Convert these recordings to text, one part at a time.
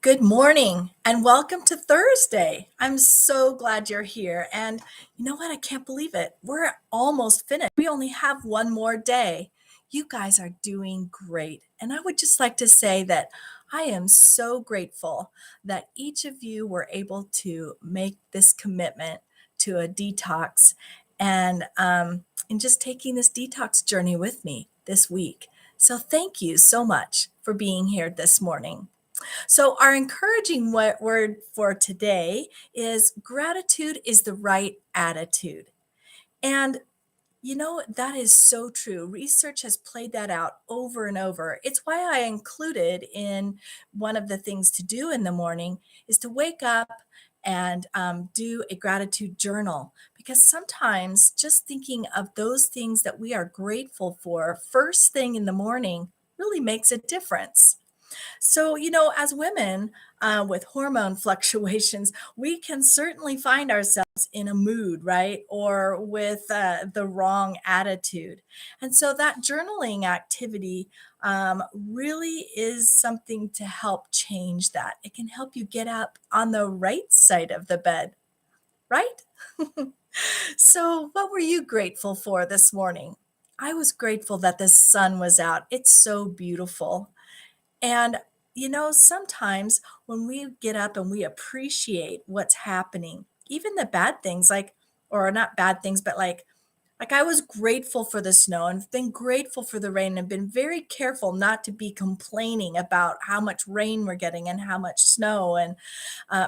Good morning and welcome to Thursday. I'm so glad you're here. And you know what? I can't believe it. We're almost finished. We only have one more day. You guys are doing great. And I would just like to say that I am so grateful that each of you were able to make this commitment to a detox and just taking this detox journey with me this week. So thank you so much for being here this morning. So, our encouraging word for today is gratitude is the right attitude. And that is so true. Research has played that out over and over. It's why I included in one of the things to do in the morning is to wake up and do a gratitude journal. Because sometimes just thinking of those things that we are grateful for first thing in the morning really makes a difference. So, as women with hormone fluctuations, we can certainly find ourselves in a mood, right? Or with the wrong attitude. And so that journaling activity really is something to help change that. It can help you get up on the right side of the bed, right? So, what were you grateful for this morning? I was grateful that the sun was out. It's so beautiful. And, sometimes when we get up and we appreciate what's happening, even the bad things, or not bad things, but like I was grateful for the snow and been grateful for the rain and been very careful not to be complaining about how much rain we're getting and how much snow. And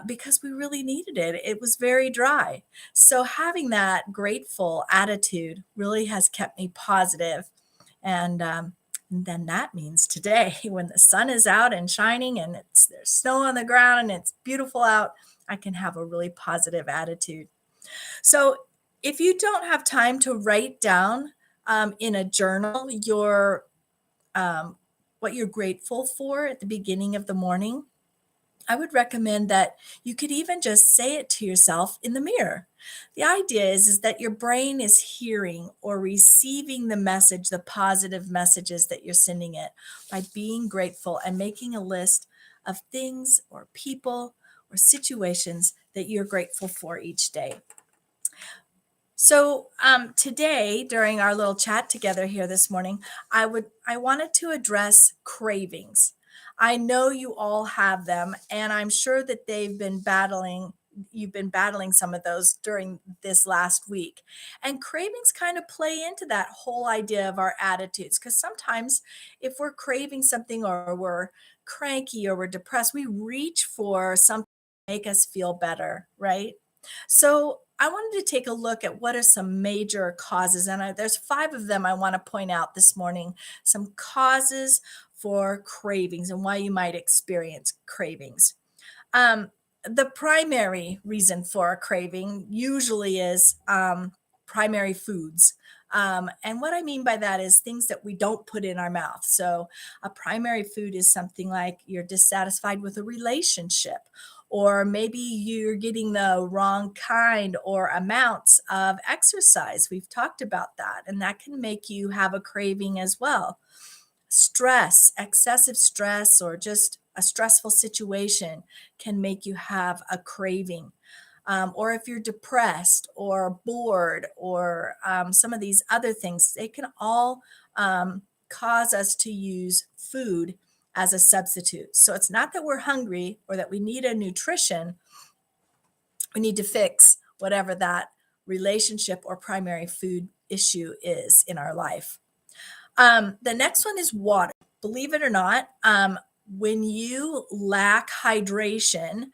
because we really needed it, it was very dry. So having that grateful attitude really has kept me positive and then that means today, when the sun is out and shining and there's snow on the ground and it's beautiful out, I can have a really positive attitude. So, if you don't have time to write down in a journal um, what you're grateful for at the beginning of the morning, I would recommend that you could even just say it to yourself in the mirror. The idea is that your brain is hearing or receiving the message, the positive messages that you're sending it by being grateful and making a list of things or people or situations that you're grateful for each day. So today, during our little chat together here this morning, I wanted to address cravings. I know you all have them, and I'm sure that you've been battling some of those during this last week. And cravings kind of play into that whole idea of our attitudes, because sometimes if we're craving something or we're cranky or we're depressed, we reach for something to make us feel better, right? So I wanted to take a look at what are some major causes, and there's five of them I want to point out this morning. Some causes for cravings and why you might experience cravings. Um, the primary reason for a craving usually is primary foods. And what I mean by that is things that we don't put in our mouth. So, a primary food is something like you're dissatisfied with a relationship, or maybe you're getting the wrong kind or amounts of exercise. We've talked about that, and that can make you have a craving as well. Stress, excessive stress, or just a stressful situation can make you have a craving. Or if you're depressed or bored or some of these other things, they can all cause us to use food as a substitute. So it's not that we're hungry or that we need a nutrition, we need to fix whatever that relationship or primary food issue is in our life. The next one is water. Believe it or not, when you lack hydration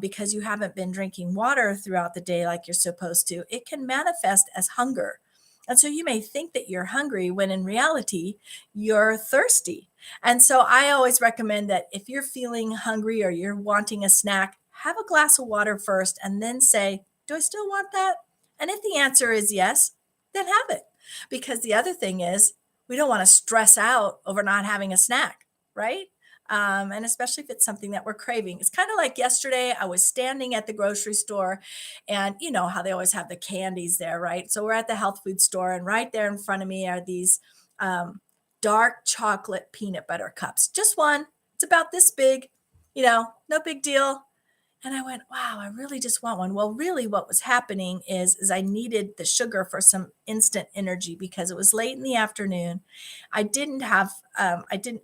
because you haven't been drinking water throughout the day like you're supposed to, it can manifest as hunger. And so you may think that you're hungry when in reality, you're thirsty. And so I always recommend that if you're feeling hungry or you're wanting a snack, have a glass of water first and then say, do I still want that? And if the answer is yes, then have it. Because the other thing is, we don't want to stress out over not having a snack, right? And especially if it's something that we're craving. It's kind of like yesterday, I was standing at the grocery store, and you know how they always have the candies there, right? So we're at the health food store, and right there in front of me are these um, dark chocolate peanut butter cups. Just one, it's about this big. no big deal. And I went, wow, I really just want one. Well, really, what was happening is I needed the sugar for some instant energy because it was late in the afternoon. I didn't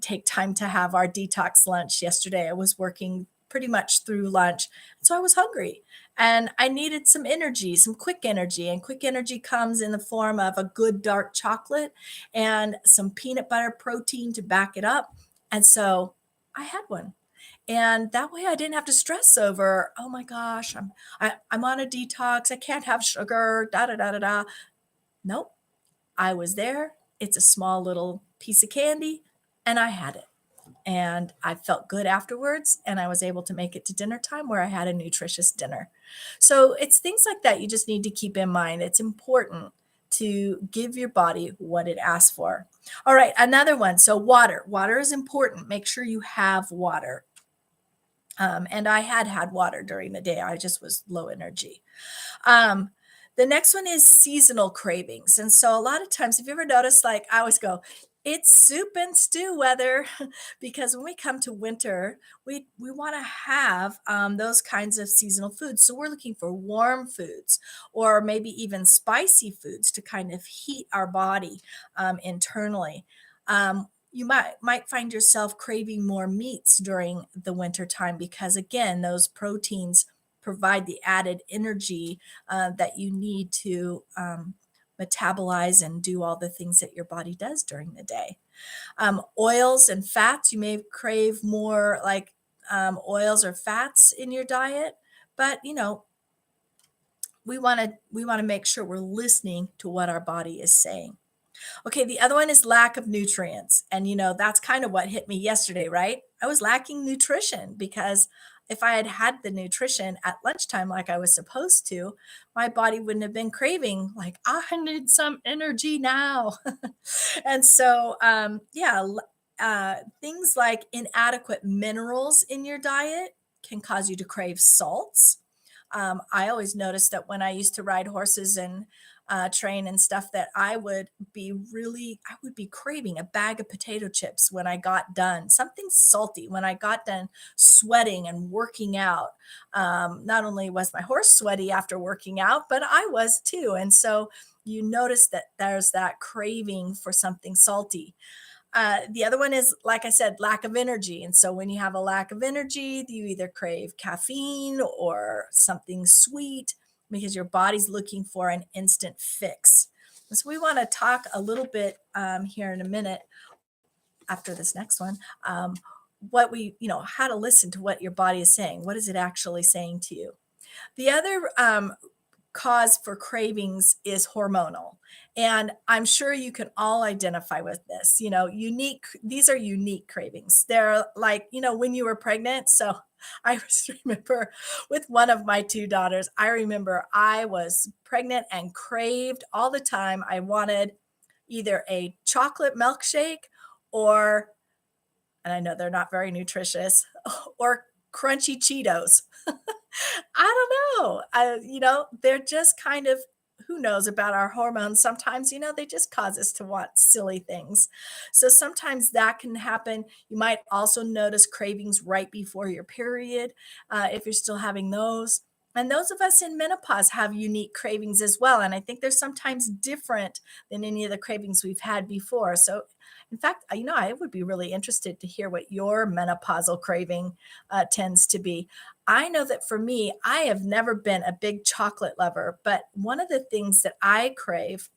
take time to have our detox lunch yesterday. I was working pretty much through lunch. So I was hungry and I needed some energy, some quick energy. And quick energy comes in the form of a good dark chocolate and some peanut butter protein to back it up. And so I had one. And that way I didn't have to stress over, oh my gosh, I'm on a detox. I can't have sugar, da da da da da. Nope. I was there. It's a small little piece of candy and I had it. And I felt good afterwards and I was able to make it to dinner time where I had a nutritious dinner. So it's things like that you just need to keep in mind. It's important to give your body what it asks for. All right, another one. So water. Water is important. Make sure you have water. And I had water during the day. I just was low energy. Um, the next one is seasonal cravings. And so a lot of times, if you ever notice, like I always go, it's soup and stew weather, because when we come to winter, we want to have those kinds of seasonal foods. So we're looking for warm foods or maybe even spicy foods to kind of heat our body internally. You might find yourself craving more meats during the winter time because again, those proteins provide the added energy that you need to metabolize and do all the things that your body does during the day. Oils and fats, you may crave more like oils or fats in your diet, but we want to make sure we're listening to what our body is saying. Okay, the other one is lack of nutrients. And that's kind of what hit me yesterday, right? I was lacking nutrition because if I had had the nutrition at lunchtime like I was supposed to, my body wouldn't have been craving like I need some energy now. And so yeah, things like inadequate minerals in your diet can cause you to crave salts. I always noticed that when I used to ride horses and train and stuff that I would be craving a bag of potato chips when I got done, something salty when I got done sweating and working out. Not only was my horse sweaty after working out, but I was too. And so you notice that there's that craving for something salty. The other one is, like I said, lack of energy. And so when you have a lack of energy, you either crave caffeine or something sweet because your body's looking for an instant fix. And so we want to talk a little bit here in a minute after this next one. How to listen to what your body is saying. What is it actually saying to you? The other cause for cravings is hormonal. And I'm sure you can all identify with this. These are unique cravings. They're like, when you were pregnant. So I just remember with one of my two daughters, I remember I was pregnant and craved all the time. I wanted either a chocolate milkshake or, and I know they're not very nutritious, or crunchy Cheetos. I don't know. They're just kind of, who knows about our hormones. Sometimes, they just cause us to want silly things. So sometimes that can happen. You might also notice cravings right before your period, if you're still having those. And those of us in menopause have unique cravings as well. And I think they're sometimes different than any of the cravings we've had before. So, in fact, I would be really interested to hear what your menopausal craving tends to be. I know that for me, I have never been a big chocolate lover, but one of the things that I crave,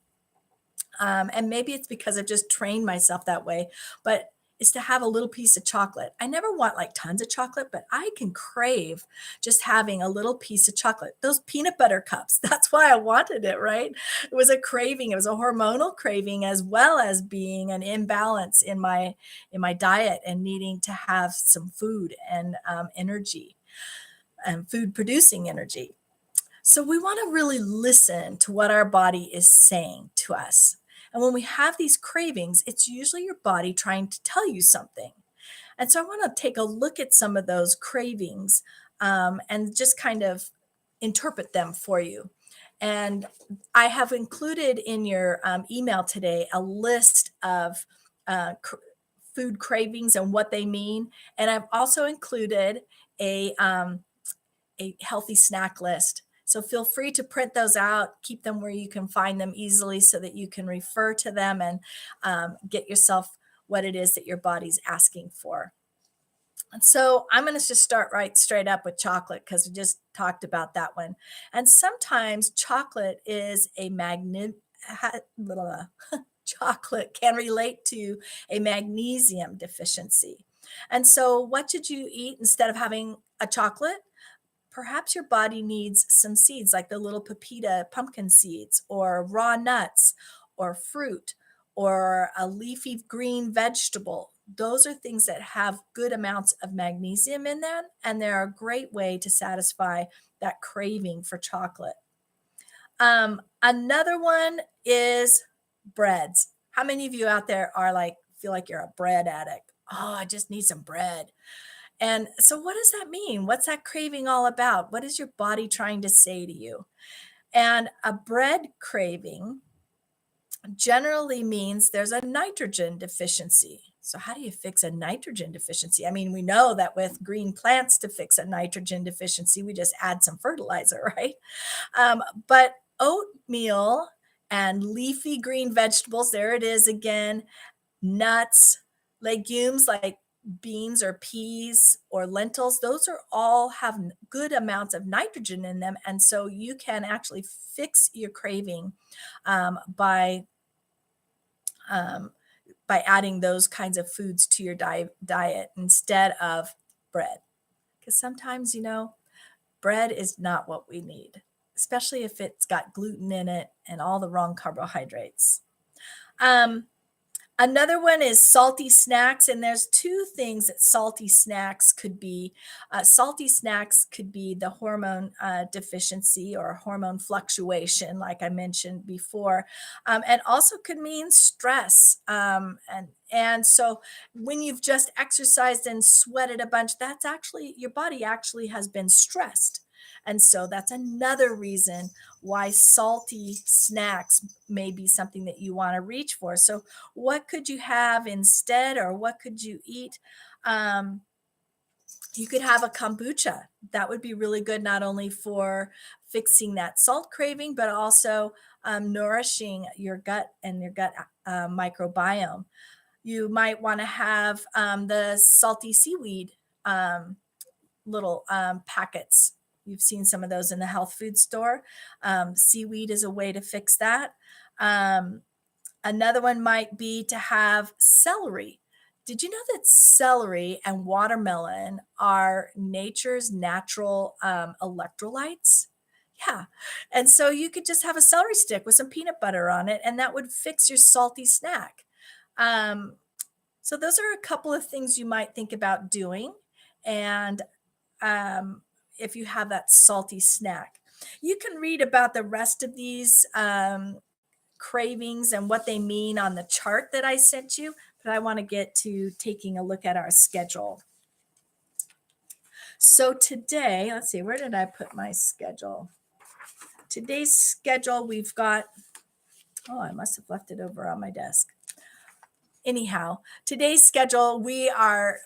and maybe it's because I've just trained myself that way, but is to have a little piece of chocolate. I never want like tons of chocolate, but I can crave just having a little piece of chocolate. Those peanut butter cups, that's why I wanted it, right? It was a craving, it was a hormonal craving as well as being an imbalance in my diet and needing to have some food and energy and food producing energy. So we want to really listen to what our body is saying to us. And when we have these cravings, it's usually your body trying to tell you something. And so I want to take a look at some of those cravings and just kind of interpret them for you. And I have included in your email today a list of uh, food cravings and what they mean. And I've also included a, um, a healthy snack list. So feel free to print those out, keep them where you can find them easily so that you can refer to them and get yourself what it is that your body's asking for. And so I'm going to just start right straight up with chocolate because we just talked about that one. And sometimes chocolate is a magnet. Chocolate can relate to a magnesium deficiency. And so, what should you eat instead of having a chocolate? Perhaps your body needs some seeds like the little pepita pumpkin seeds or raw nuts or fruit or a leafy green vegetable. Those are things that have good amounts of magnesium in them, and they're a great way to satisfy that craving for chocolate. Another one is breads. How many of you out there are like, feel like you're a bread addict? Oh, I just need some bread. And so, what does that mean? What's that craving all about? What is your body trying to say to you? And a bread craving generally means there's a nitrogen deficiency. So, how do you fix a nitrogen deficiency? I mean, we know that with green plants to fix a nitrogen deficiency, we just add some fertilizer, right? But oatmeal and leafy green vegetables, there it is again, nuts, legumes like beans or peas or lentils, those are all have good amounts of nitrogen in them. And so you can actually fix your craving um, by um, by adding those kinds of foods to your diet instead of bread. Because sometimes, bread is not what we need, especially if it's got gluten in it and all the wrong carbohydrates. Um, Another one is salty snacks, and there's two things that salty snacks could be. Salty snacks could be the hormone deficiency or hormone fluctuation, like I mentioned before, and also could mean stress. And so when you've just exercised and sweated a bunch, that's actually your body actually has been stressed. And so that's another reason why salty snacks may be something that you want to reach for. So what could you have instead, or what could you eat? Um, you could have a kombucha. That would be really good, not only for fixing that salt craving, but also nourishing your gut and your gut microbiome. You might want to have the salty seaweed um, little packets. You've seen some of those in the health food store. Seaweed is a way to fix that. Um, Another one might be to have celery. Did you know that celery and watermelon are nature's natural electrolytes? Yeah. And so you could just have a celery stick with some peanut butter on it, and that would fix your salty snack. Um, so, those are a couple of things you might think about doing. And um, if you have that salty snack, you can read about the rest of these cravings and what they mean on the chart that I sent you, but I want to get to taking a look at our schedule. So today, let's see, where did I put my schedule? Today's schedule, we've got, oh, I must have left it over on my desk. Anyhow, today's schedule, we are